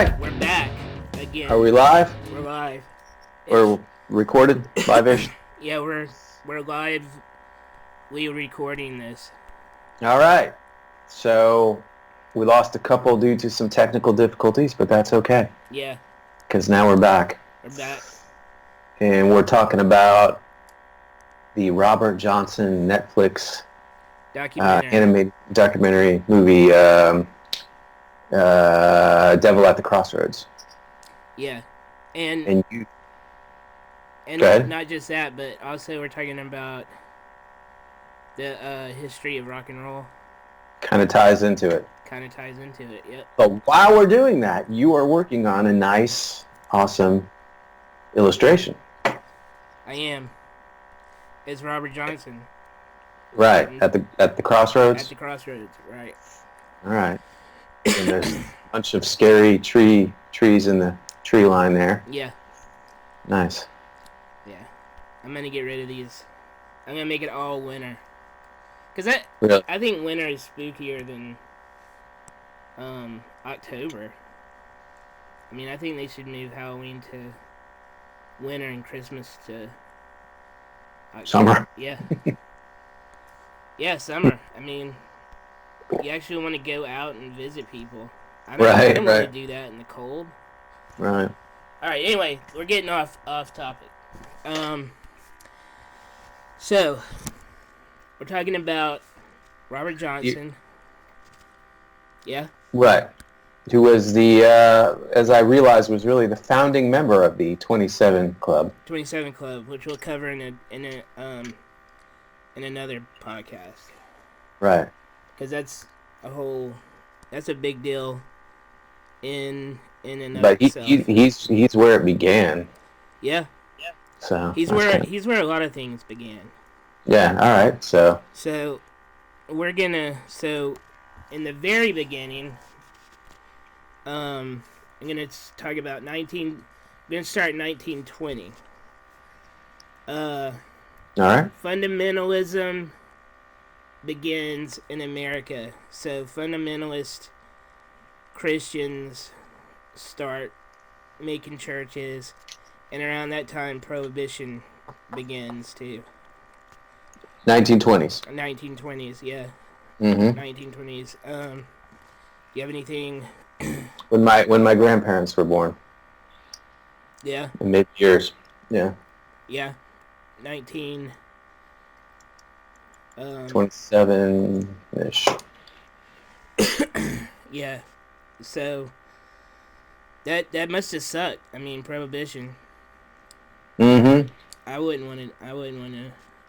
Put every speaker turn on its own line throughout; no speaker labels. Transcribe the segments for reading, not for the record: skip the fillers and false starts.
right.
We're back again.
Are we live?
We're live.
Or recorded? Live-ish?
Yeah, we're live. We're recording this.
All right. So we lost a couple due to some technical difficulties, but that's okay.
Yeah.
Because now we're back.
We're back.
And we're talking about the Robert Johnson Netflix animated documentary movie, Devil at the Crossroads.
Yeah.
And you...
And not just that, but also we're talking about the history of rock and roll.
Kind of ties into it.
Yep.
But while we're doing that, you are working on a nice, awesome illustration.
I am. It's Robert Johnson.
Right, at the Crossroads?
At the Crossroads, right.
All right. And there's a bunch of scary trees in the tree line there.
Yeah.
Nice.
Yeah. I'm going to get rid of these. I'm going to make it all winter. Because
Really?
I think winter is spookier than October. I mean, I think they should move Halloween to winter and Christmas to October.
Summer.
Yeah. Yeah, summer. I mean, you actually want to go out and visit people. I don't want to do that in the cold.
Right.
All right. Anyway, we're getting off topic. So we're talking about Robert Johnson. Yeah.
Right. Who was the, as I realized, was really the founding member of the 27 Club.
27 Club, which we'll cover in another podcast.
Right.
Because that's a big deal in and of
but
itself.
he's where it began.
Yeah.
So
he's where a lot of things began.
Yeah. All right. So
in the very beginning, I'm gonna talk about I'm gonna start in 1920.
All right.
Fundamentalism begins in America. So fundamentalist Christians start making churches, and around that time Prohibition begins too.
1920s.
1920s, yeah.
Mm-hmm.
1920s. Do you have anything?
When my grandparents were born.
Yeah.
In mid years. Yeah.
Yeah.
27-ish.
Yeah. So that must have sucked. I mean, Prohibition.
Mm-hmm.
I wouldn't want to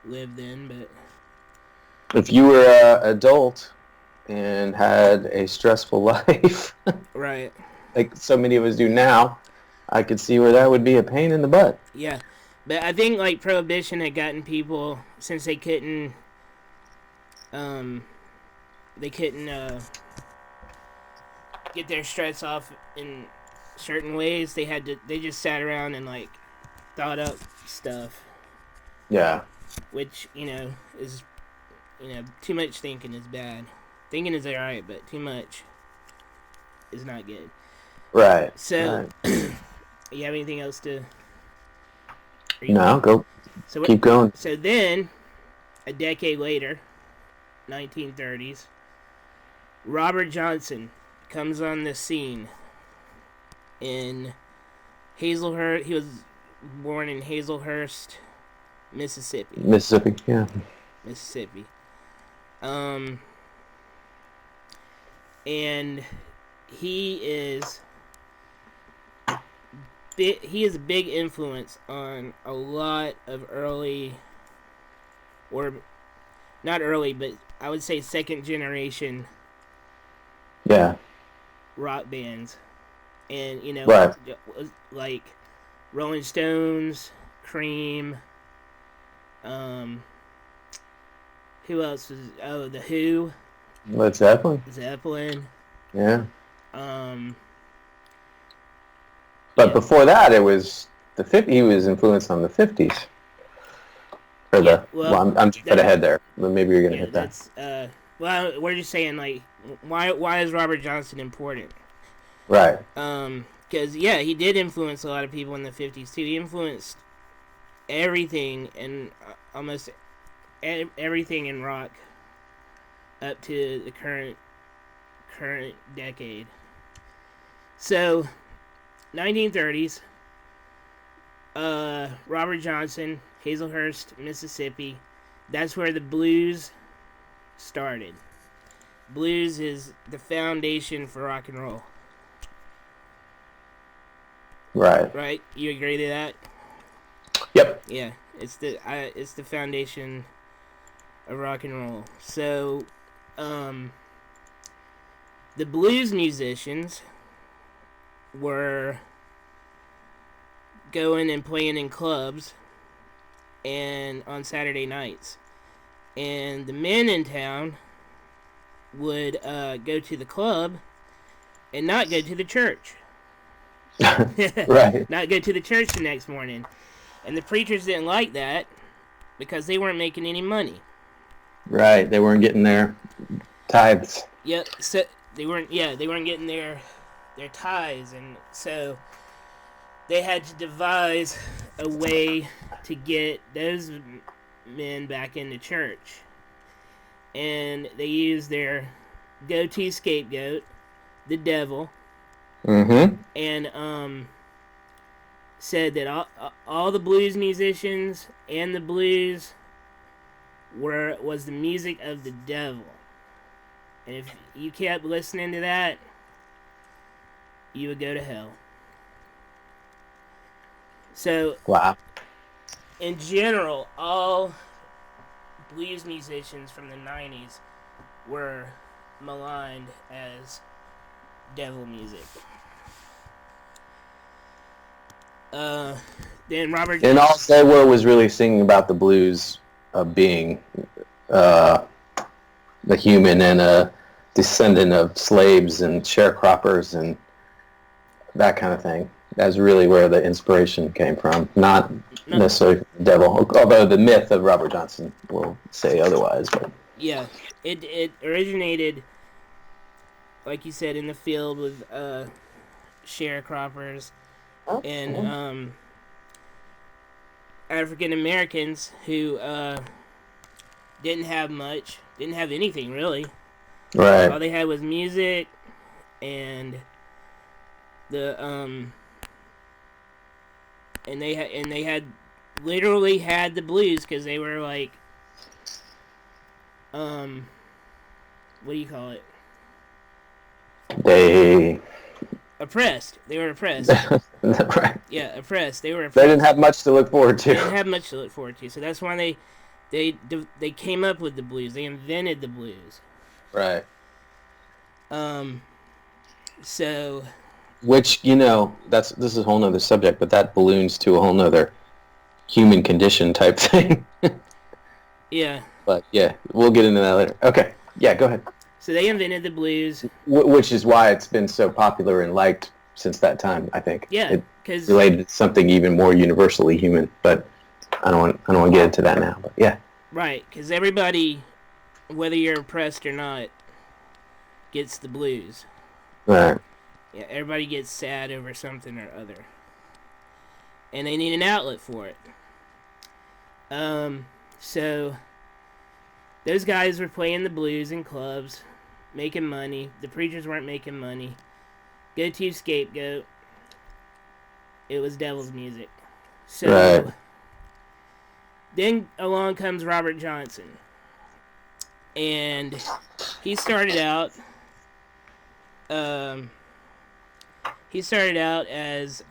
live then, but
if you were an adult and had a stressful life,
right,
like so many of us do now, I could see where that would be a pain in the butt.
Yeah, but I think like Prohibition had gotten people, since they couldn't get their stress off in certain ways. They just sat around and like thought up stuff.
Yeah.
Which, is, too much thinking is bad. Thinking is alright, but too much is not good.
Right.
So,
right.
You have anything else to...
No, go. Keep going.
So then, a decade later, 1930s, Robert Johnson comes on the scene in Hazelhurst. He was born in Hazelhurst, Mississippi.
Yeah.
Mississippi. And he is a big influence on a lot of early, or not early, but I would say second generation.
Yeah.
Rock bands, and
right.
like Rolling Stones, Cream. Who else was? Oh, The Who.
Led Zeppelin.
Yeah.
But before that, it was the 50s. He was influenced on the 50s. I'm jumping ahead there, but maybe you're gonna hit that.
Well, we're just saying, like, why is Robert Johnson important?
Right.
Because, yeah, he did influence a lot of people in the 50s, too. He influenced everything and almost everything in rock up to the current decade. So, 1930s, Robert Johnson, Hazelhurst, Mississippi. That's where the blues started. Blues is the foundation for rock and roll.
Right.
Right? You agree to that?
Yep.
Yeah, it's the foundation of rock and roll. So, the blues musicians were going and playing in clubs and on Saturday nights, and the men in town would go to the club and not go to the church.
Right.
Not go to the church the next morning. And the preachers didn't like that because they weren't making any money.
Right. They weren't getting their tithes.
Yep. So they weren't getting their tithes, and so they had to devise a way to get those men back into church. And they used their go-to scapegoat, the devil.
Mm-hmm.
And said that all the blues musicians and the blues was the music of the devil. And if you kept listening to that, you would go to hell. So,
wow.
In general, all blues musicians from the 90s were maligned as devil music. Then Robert...
And all they were was really singing about the blues of being the human and a descendant of slaves and sharecroppers and that kind of thing. That's really where the inspiration came from, not necessarily the devil, although the myth of Robert Johnson will say otherwise. But
yeah, it originated, like you said, in the field with sharecroppers and African Americans who didn't have much, didn't have anything really.
Right.
All they had was music and the and they had literally had the blues because they were like what do you call it?
They
oppressed. They were oppressed.
Right.
Yeah, oppressed. They were oppressed.
They didn't have much to look forward to.
They didn't have much to look forward to. So that's why they came up with the blues. They invented the blues.
Right.
So.
Which, this is a whole nother subject, but that balloons to a whole nother human condition type thing.
Yeah.
But yeah, we'll get into that later. Okay. Yeah, go ahead.
So they invented the blues.
Which is why it's been so popular and liked since that time, I think.
Yeah, because
related to something even more universally human, but I don't want to get into that now. But yeah.
Right, because everybody, whether you're oppressed or not, gets the blues.
Right.
Yeah, everybody gets sad over something or other, and they need an outlet for it. So those guys were playing the blues in clubs, making money. The preachers weren't making money. Go-to scapegoat. It was devil's music. So
right.
Then along comes Robert Johnson, and he started out. He started out as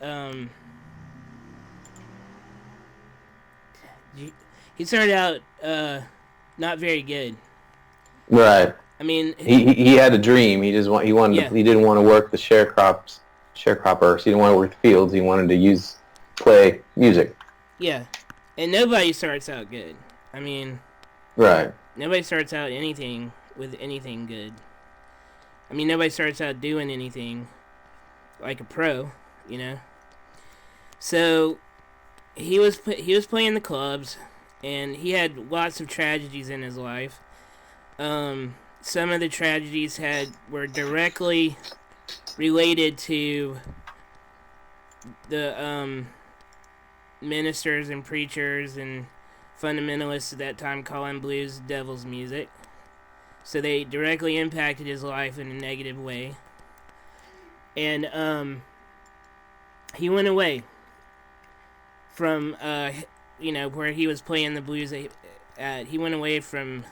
not very good.
Right.
I mean,
he had a dream. He didn't want to work the sharecroppers. He didn't want to work the fields. He wanted to play music.
Yeah, and nobody starts out good. I mean,
right.
Nobody starts out with anything good. I mean, nobody starts out doing anything like a pro, So he was playing the clubs, and he had lots of tragedies in his life. Some of the tragedies were directly related to the ministers and preachers and fundamentalists at that time calling blues devil's music. So they directly impacted his life in a negative way. And he went away from where he was playing the blues at. He went away from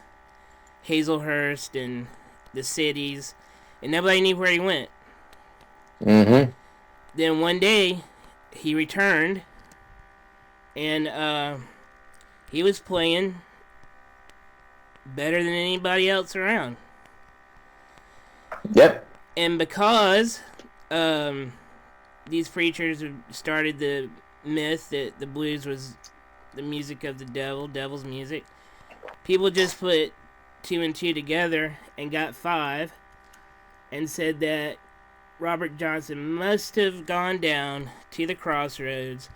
Hazelhurst and the cities, and nobody knew where he went.
Mm-hmm.
Then one day he returned, and he was playing better than anybody else around.
Yep.
And because these preachers started the myth that the blues was the music of the devil, devil's music, people just put 2 and 2 together and got 5 and said that Robert Johnson must have gone down to the Crossroads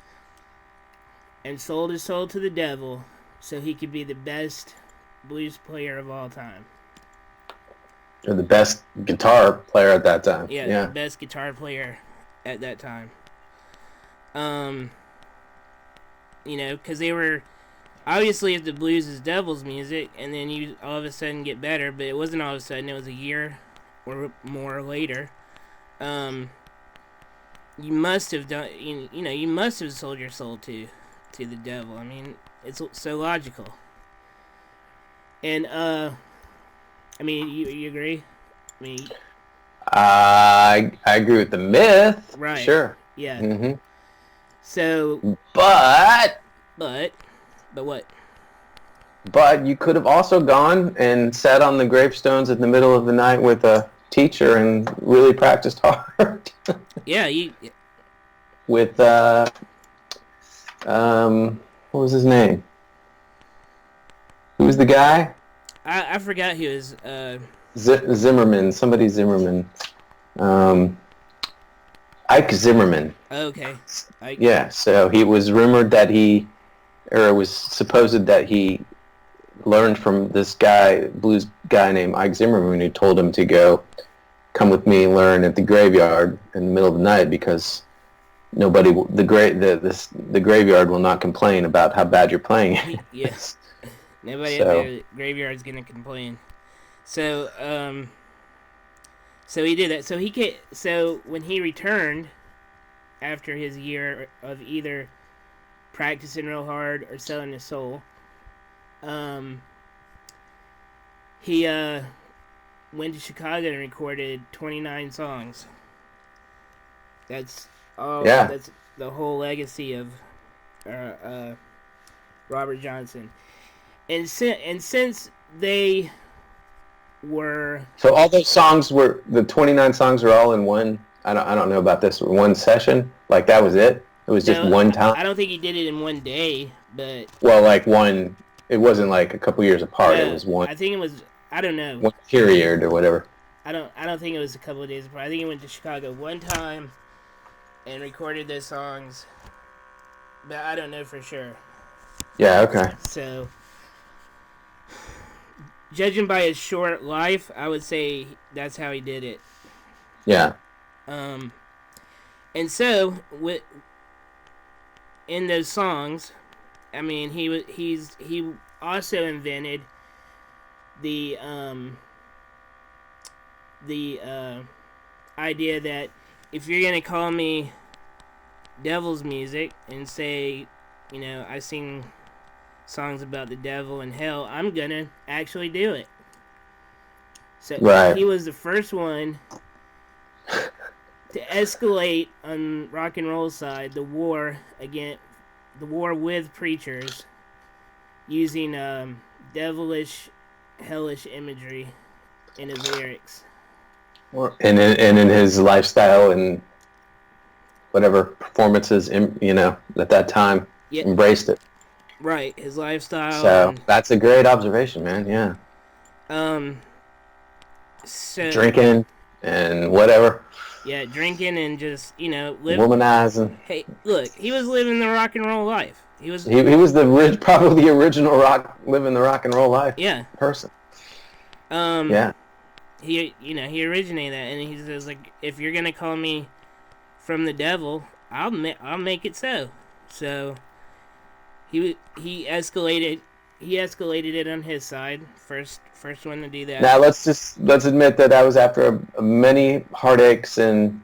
and sold his soul to the devil so he could be the best blues player of all time.
Or the best guitar player at that time.
Yeah, the best guitar player at that time. Because they were... Obviously, if the blues is devil's music, and then you all of a sudden get better, but it wasn't all of a sudden, it was a year or more later. You must have done... you must have sold your soul to the devil. I mean, it's so logical. And, you agree?
I agree with the myth.
Right.
Sure.
Yeah.
Mm-hmm.
So...
But
what?
But you could have also gone and sat on the gravestones in the middle of the night with a teacher and really practiced hard.
Yeah,
with, what was his name? Who was the guy?
I forgot he was,
Zimmerman. Somebody Zimmerman. Ike Zimmerman.
Okay.
Yeah, so he was rumored that it was supposed that he learned from this guy, blues guy named Ike Zimmerman, who told him to come with me and learn at the graveyard in the middle of the night because the graveyard will not complain about how bad you're playing.
Yes. Nobody at the graveyard's gonna complain. So he did that. So when he returned after his year of either practicing real hard or selling his soul, he went to Chicago and recorded 29 songs. That's all.
Yeah.
That's the whole legacy of Robert Johnson. And since they were...
So all those songs the 29 songs are all in one, I don't know about this, one session? Like that was it? It was just one time?
I don't think he did it in one day, but...
Well, it wasn't like a couple years apart, it was one...
I think it was, I don't know.
One period or whatever.
I don't think it was a couple of days apart. I think he went to Chicago one time and recorded those songs, but I don't know for sure.
Yeah, okay.
So... Judging by his short life, I would say that's how he did it.
Yeah.
And so in those songs, I mean, he also invented the idea that if you're gonna call me devil's music and say, I sing songs about the devil and hell, I'm gonna actually do it. So
right.
He was the first one to escalate on rock and roll side the war with preachers using devilish, hellish imagery in his lyrics.
And in his lifestyle and whatever performances, at that time, embraced it.
Right, his lifestyle.
So that's a great observation, man. Yeah.
So
drinking and whatever.
Yeah, drinking and just
womanizing.
Hey, look, he was living the rock and roll life. He was
probably the original living the rock and roll life.
Yeah.
Person.
Yeah. he originated that, and he says, like, if you're gonna call me from the devil, I'll make it so. So he escalated it on his side. First one to do that.
Now let's admit that was after many heartaches and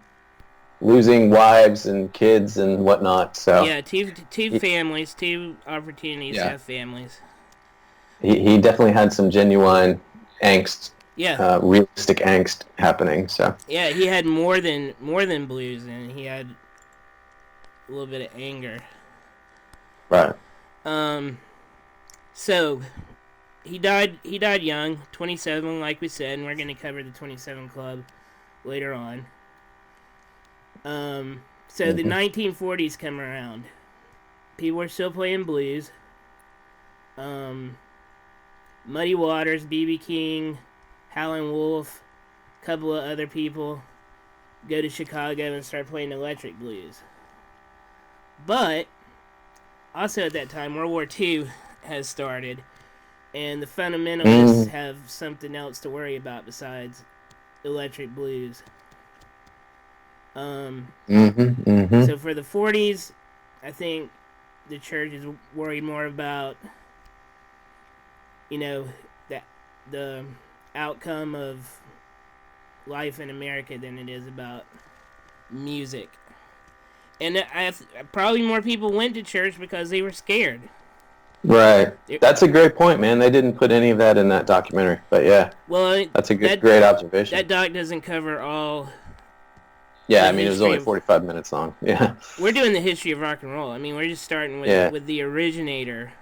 losing wives and kids and whatnot. So
yeah, two families, two opportunities to have families.
He definitely had some genuine angst.
Yeah.
Realistic angst happening. So
yeah, he had more than blues, and he had a little bit of anger.
Right.
So he died young, 27, like we said, and we're going to cover the 27 Club later on. So the 1940s come around. People were still playing blues. Muddy Waters, B.B. King, Howlin' Wolf, a couple of other people go to Chicago and start playing electric blues. But also at that time, World War II has started, and the fundamentalists have something else to worry about besides electric blues. So for the 40s, I think the church is worried more about, the outcome of life in America than it is about music. And probably more people went to church because they were scared.
Right. That's a great point, man. They didn't put any of that in that documentary, but yeah.
Well,
that's a great observation.
That doc doesn't cover all.
Yeah, I mean, it was only 45 minutes long. Yeah.
We're doing the history of rock and roll. I mean, we're just starting with the originator,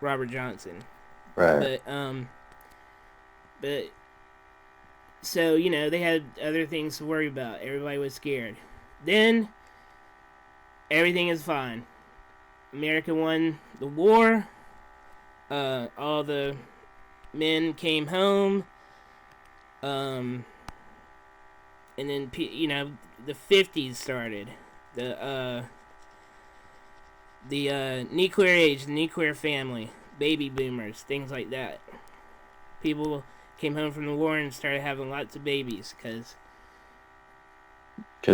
Robert Johnson.
Right.
But so, they had other things to worry about. Everybody was scared. Then everything is fine. America won the war. All the men came home. And then, the 50s started. The nuclear age, the nuclear family, baby boomers, things like that. People came home from the war and started having lots of babies because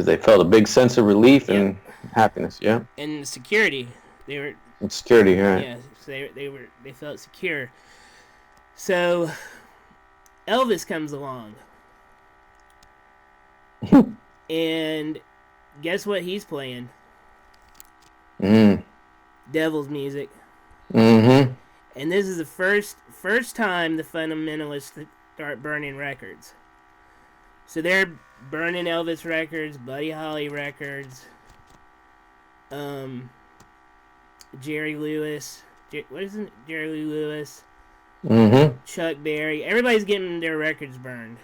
they felt a big sense of relief and happiness. Yeah.
And security.
Security, right?
Yeah, so they felt secure. So Elvis comes along, and guess what he's playing? Devil's music. And this is the first time the fundamentalists start burning records. So they're burning Elvis records, Buddy Holly records, Jerry Lewis. What is it? Jerry Lee Lewis. Chuck Berry. Everybody's getting their records burned.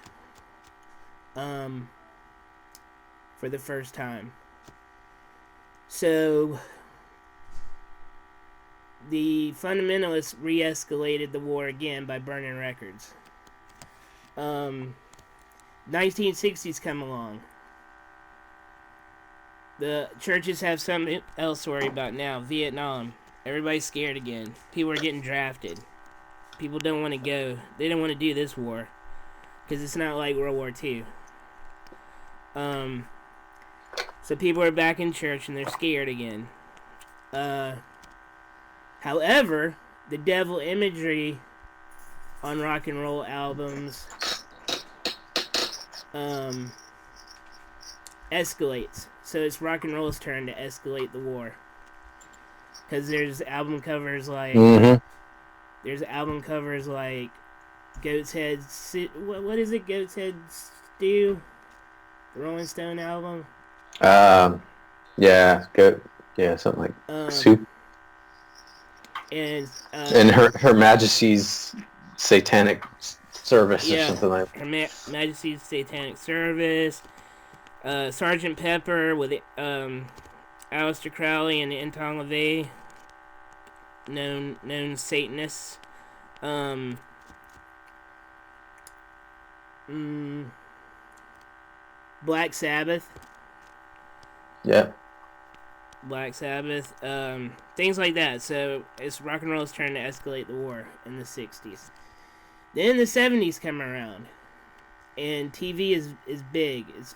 For the first time. So the fundamentalists re-escalated the war again by burning records. 1960s come along. The churches have something else to worry about now. Viet Nam. Everybody's scared again. People are getting drafted. People don't want to go. They don't want to do this war. Because it's not like World War II. So people are back in church and they're scared again. However, the devil imagery on rock and roll albums escalates. So it's rock and roll's turn to escalate the war. Because there's album covers like Goat's Head. What is it? Goat's Head Stew? The Rolling Stone album.
Something like soup.
And
Her Majesty's Satanic Service or something like that.
Her Majesty's Satanic Service. Sergeant Pepper with Aleister Crowley and Anton LaVey, known Satanists. Black Sabbath.
Yeah.
Black Sabbath. Things like that. So rock and roll's trying to escalate the war in the 60s. Then the 70s come around. and TV is big. It's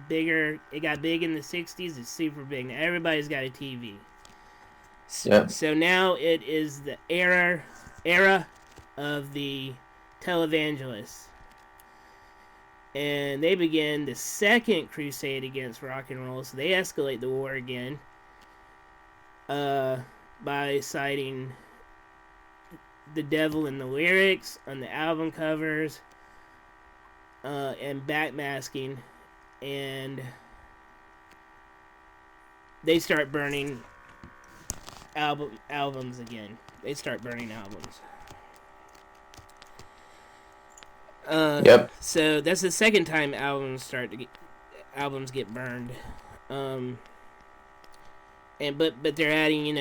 bigger. It got big in the 60s. It's super big. Now everybody's got a TV. So now it is the era of the televangelists. And they begin the second crusade against rock and roll. So they escalate the war again by citing the devil in the lyrics, on the album covers, and backmasking. And they start burning albums again. They start burning albums. So that's the second time albums get burned. And but they're adding,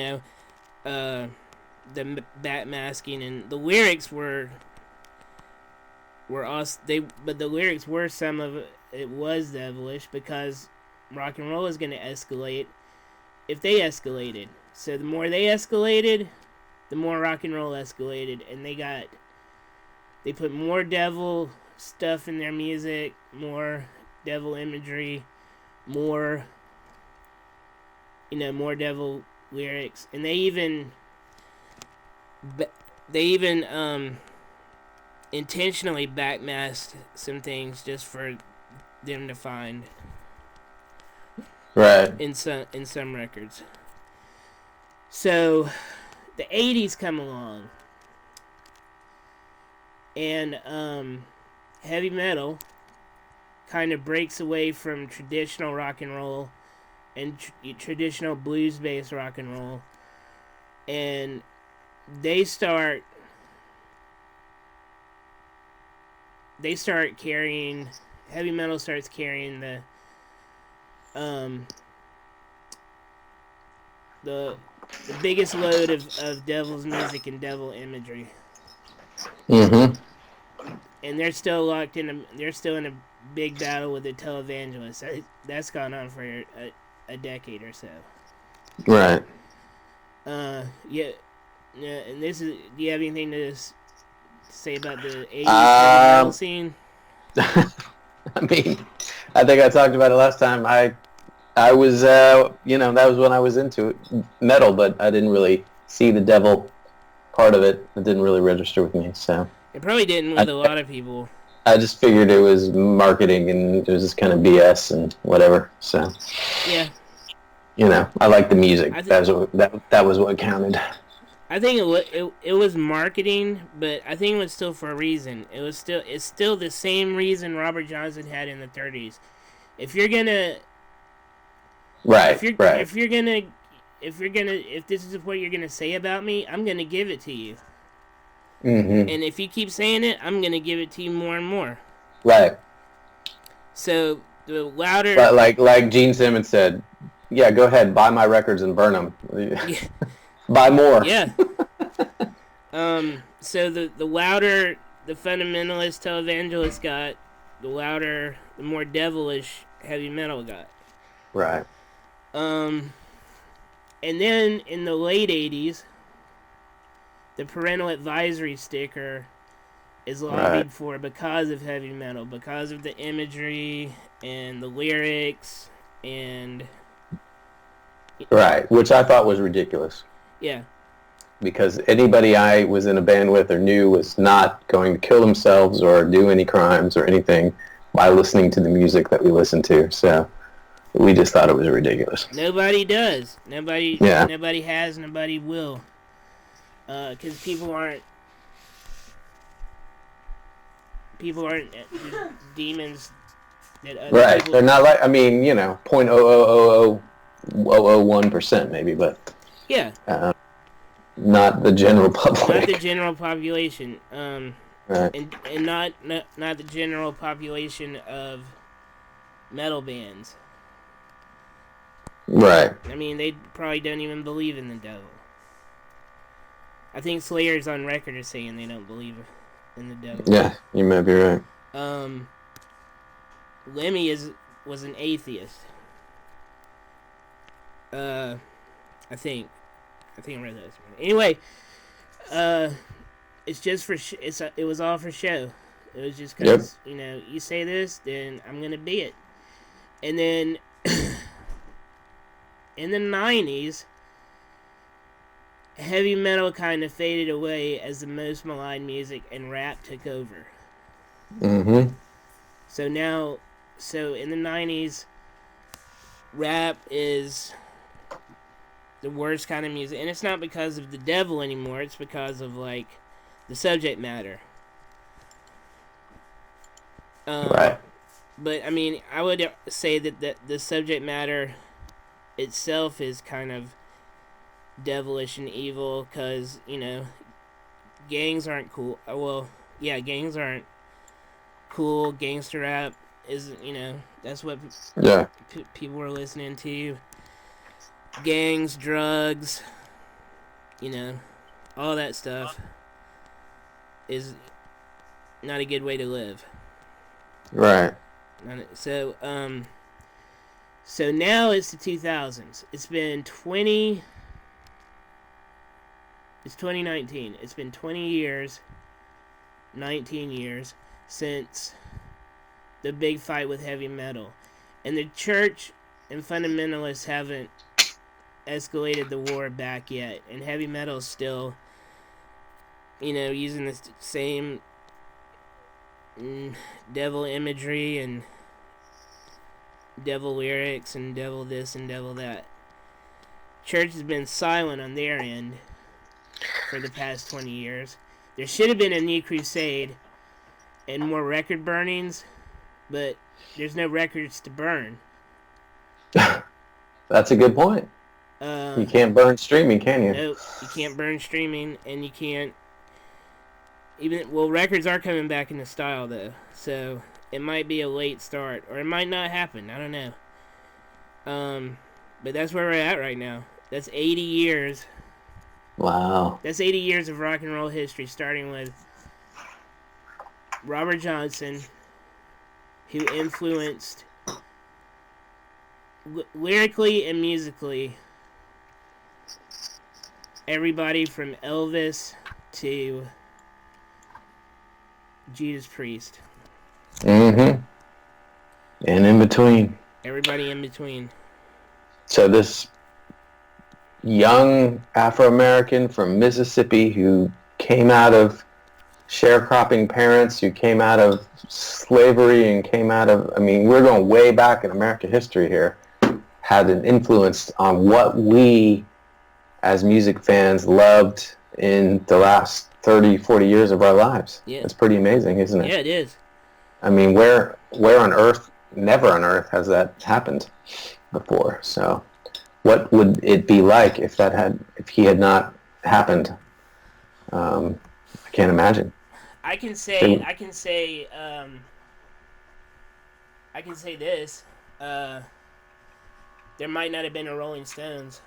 the backmasking, and the lyrics were also but the lyrics were, some of it was devilish, because rock and roll is going to escalate if they escalated. So the more they escalated, the more rock and roll escalated, and they put more devil stuff in their music, more devil imagery, more devil lyrics, and they even intentionally backmasked some things just for them to find.
Right.
In some records. So the 80s come along, and heavy metal kind of breaks away from traditional rock and roll and traditional blues-based rock and roll, and they start carrying, heavy metal starts carrying the biggest load of devil's music and devil imagery.
Mm-hmm.
And they're still locked in. They're still in a big battle with the televangelists. That's gone on for a decade or so.
Right.
Yeah. And this is. Do you have anything to say about the 80s metal scene?
I mean, I think I talked about it last time. I was, that was when I was into metal, but I didn't really see the devil part of it. It didn't really register with me, so.
It probably didn't with a lot of people.
I just figured it was marketing and it was just kind of BS and whatever, so.
Yeah.
I like the music. That was what counted.
I think it was marketing, but I think it was still for a reason. It's still the same reason Robert Johnson had in the 30s. If you're gonna, if this is what you're gonna say about me, I'm gonna give it to you.
Mm-hmm.
And if you keep saying it, I'm gonna give it to you more and more.
Right.
So the louder,
but like Gene Simmons said, yeah, go ahead, buy my records and burn them. Yeah. Buy more.
Yeah. So the louder the fundamentalist televangelist got, the more devilish heavy metal got.
Right.
And then in the late 80s, the parental advisory sticker is lobbied for because of heavy metal, because of the imagery and the lyrics and...
Right, which I thought was ridiculous.
Yeah.
Because anybody I was in a band with or knew was not going to kill themselves or do any crimes or anything by listening to the music that we listened to. So we just thought it was ridiculous.
Nobody does. Nobody has, nobody will. Because people aren't just demons that other
right.
people...
They're not like, 0.00001% maybe, but...
Yeah.
Not the general public.
Not the general population.
Right.
And not the general population of metal bands.
Right.
I mean, they probably don't even believe in the devil. I think Slayer's on record as saying they don't believe in the devil.
Yeah, you might be right.
Lemmy was an atheist. I think I read that. Anyway, it's just for it was all for show. It was just because, you say this, then I'm going to be it. And then in the 90s, heavy metal kind of faded away as the most maligned music, and rap took over.
Mm-hmm.
So in the 90s, rap is the worst kind of music. And it's not because of the devil anymore. It's because of, like, the subject matter.
Right.
But, I mean, I would say that the subject matter itself is kind of devilish and evil because, gangs aren't cool. Well, yeah, gangs aren't cool. Gangster rap is, that's what people were listening to. Gangs, drugs, all that stuff is not a good way to live.
Right.
So now it's the 2000s. It's 2019. It's been 20 years, 19 years since the big fight with heavy metal. And the church and fundamentalists haven't escalated the war back yet. And heavy metal is still, using the same devil imagery and devil lyrics and devil this and devil that. Church has been silent on their end for the past 20 years. There should have been a new crusade and more record burnings, but there's no records to burn.
That's a good point. You can't burn streaming, can you?
Nope, you can't burn streaming, and you can't records are coming back into style, though, so it might be a late start, or it might not happen, I don't know. But that's where we're at right now. That's 80 years.
Wow.
That's 80 years of rock and roll history, starting with Robert Johnson, who influenced lyrically and musically everybody from Elvis to Judas Priest.
Mm-hmm. And in between.
Everybody in between.
So this young Afro-American from Mississippi who came out of sharecropping parents, who came out of slavery and came out of, we're going way back in American history here, had an influence on what we as music fans loved in the last 30, 40 years of our lives.
Yeah.
It's pretty amazing, isn't it?
Yeah, it is.
Where on earth, never on earth has that happened before. So what would it be like if he had not happened? I can't imagine.
I can say this. There might not have been a Rolling Stones.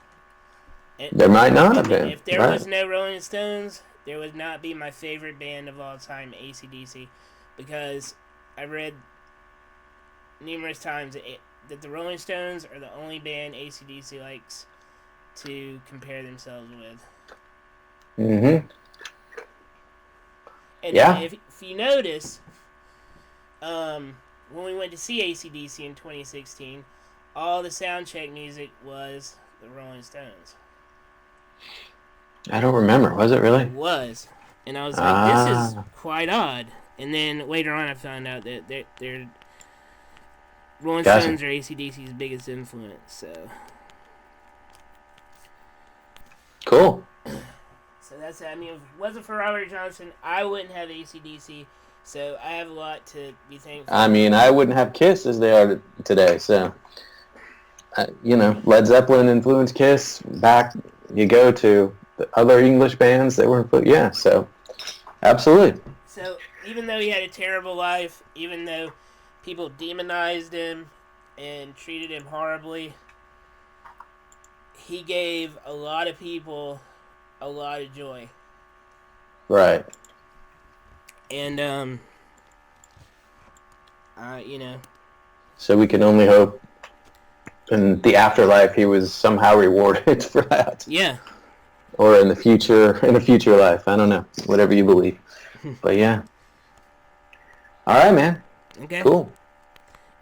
There might not have been.
If there was no Rolling Stones, there would not be my favorite band of all time, AC/DC, because I read numerous times that the Rolling Stones are the only band AC/DC likes to compare themselves with.
Mm-hmm.
And if you notice, when we went to see AC/DC in 2016, all the soundcheck music was the Rolling Stones.
I don't remember. Was it really?
It was. And I was like, this is quite odd. And then later on I found out that they're Rolling Stones are AC/DC's biggest influence, so.
Cool.
So that's it. If it wasn't for Robert Johnson, I wouldn't have AC/DC, so I have a lot to be thankful for.
I wouldn't have Kiss as they are today, so. Led Zeppelin influenced Kiss. Back you go to the other English bands that were, so absolutely.
So even though he had a terrible life, even though people demonized him and treated him horribly, he gave a lot of people a lot of joy.
Right.
And
So we can only hope in the afterlife he was somehow rewarded for that.
Yeah.
Or in a future life. I don't know. Whatever you believe. But yeah. All right, man.
Okay.
Cool.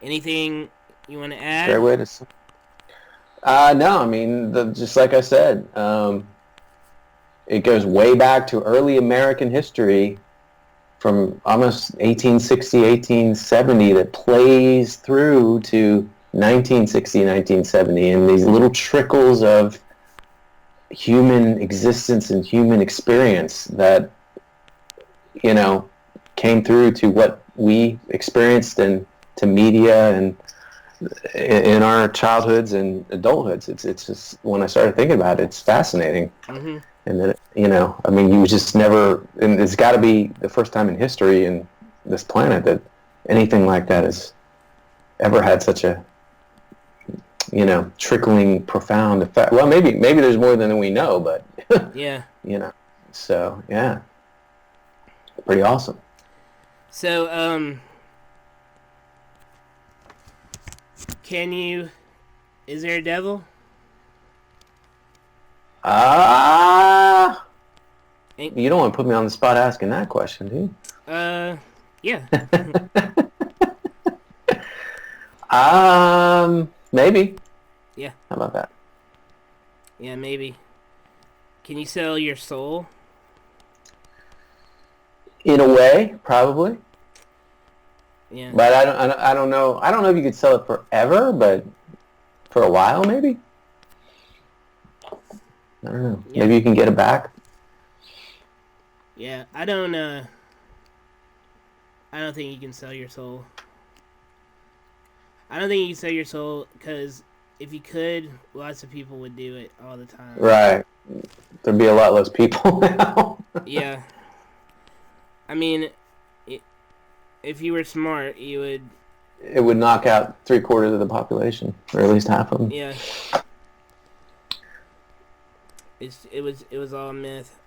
Anything you want to add?
Great way to. No, I mean, just like I said, it goes way back to early American history from almost 1860, 1870 that plays through to 1960, 1970, and these little trickles of human existence and human experience that, came through to what we experienced and to media and in our childhoods and adulthoods. It's just, when I started thinking about it, it's fascinating.
Mm-hmm.
And that, you just never, and it's got to be the first time in history in this planet that anything like that has ever had such a, trickling, profound effect. Well, maybe there's more than we know, but
yeah,
so yeah, pretty awesome.
So, is there a devil? You
don't want to put me on the spot asking that question, do you?
Yeah.
Maybe.
Yeah.
How about that?
Yeah, maybe. Can you sell your soul?
In a way, probably.
Yeah.
But I don't know. I don't know if you could sell it forever, but for a while, maybe. I don't know. Yeah. Maybe you can get it back.
Yeah, I don't think you can sell your soul. I don't think you can sell your soul because if you could, lots of people would do it all the time.
Right. There'd be a lot less people now.
Yeah. I mean, if you were smart, you would...
It would knock out 3/4 of the population, or at least half of them.
Yeah. It was all a myth.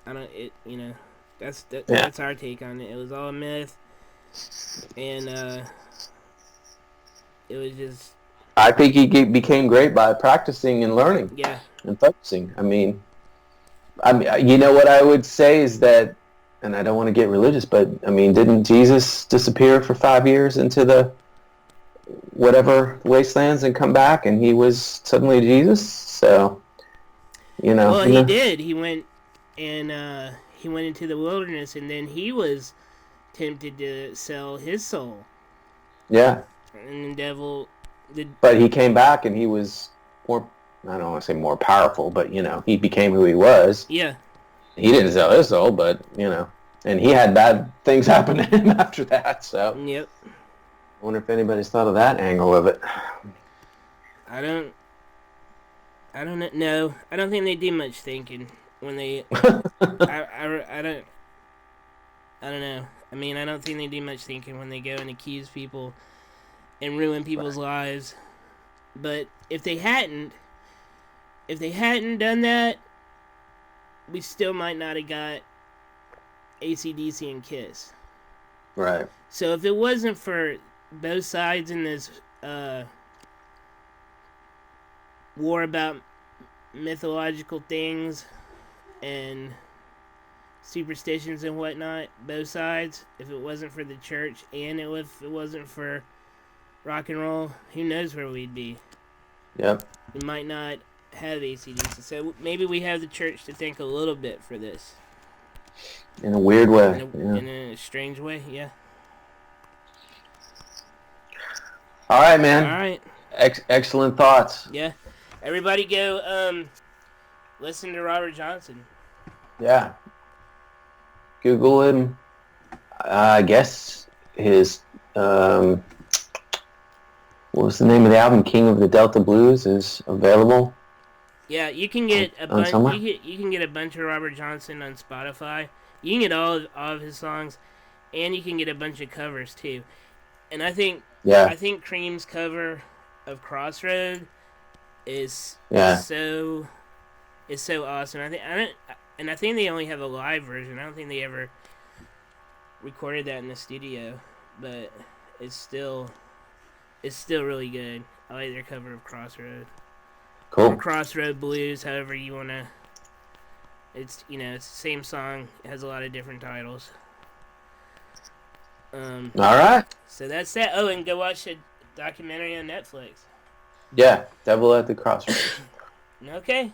That's our take on it. It was all a myth, and it was just...
I think he became great by practicing and learning.
Yeah.
And focusing. I mean, what I would say is that, and I don't want to get religious, but I mean, didn't Jesus disappear for 5 years into the whatever wastelands and come back, and he was suddenly Jesus? So,
Well, he did. He went and he went into the wilderness, and then he was tempted to sell his soul.
Yeah.
And the devil...
But he came back, and he was more, I don't want to say more powerful, but, he became who he was.
Yeah.
He didn't sell his soul, but, and he had bad things happen to him after that, so.
Yep.
I wonder if anybody's thought of that angle of it.
I don't know. I don't think they do much thinking when they... I don't know. I mean, I don't think they do much thinking when they go and accuse people and ruin people's lives. But if they hadn't done that, we still might not have got AC/DC and Kiss.
Right.
So if it wasn't for both sides in this war about mythological things and superstitions and whatnot, both sides, if it wasn't for the church and if it wasn't for rock and roll, who knows where we'd be.
Yep.
We might not have AC/DC. So maybe we have the church to thank a little bit for this.
In a weird way.
In a strange way, yeah.
All right, man.
All right.
Excellent thoughts.
Yeah. Everybody go listen to Robert Johnson.
Yeah. Google him. I guess his... what was the name of the album? King of the Delta Blues is available.
Yeah, you can get a bunch. You can get a bunch of Robert Johnson on Spotify. You can get all of his songs, and you can get a bunch of covers too. And I think Cream's cover of Crossroads is so awesome. I think they only have a live version. I don't think they ever recorded that in the studio, but it's still really good. I like their cover of Crossroads.
Cool.
Or Crossroad Blues, however you want to. It's the same song. It has a lot of different titles.
All right.
So that's that. Oh, and go watch a documentary on Netflix.
Yeah, Devil at the Crossroads.
Okay.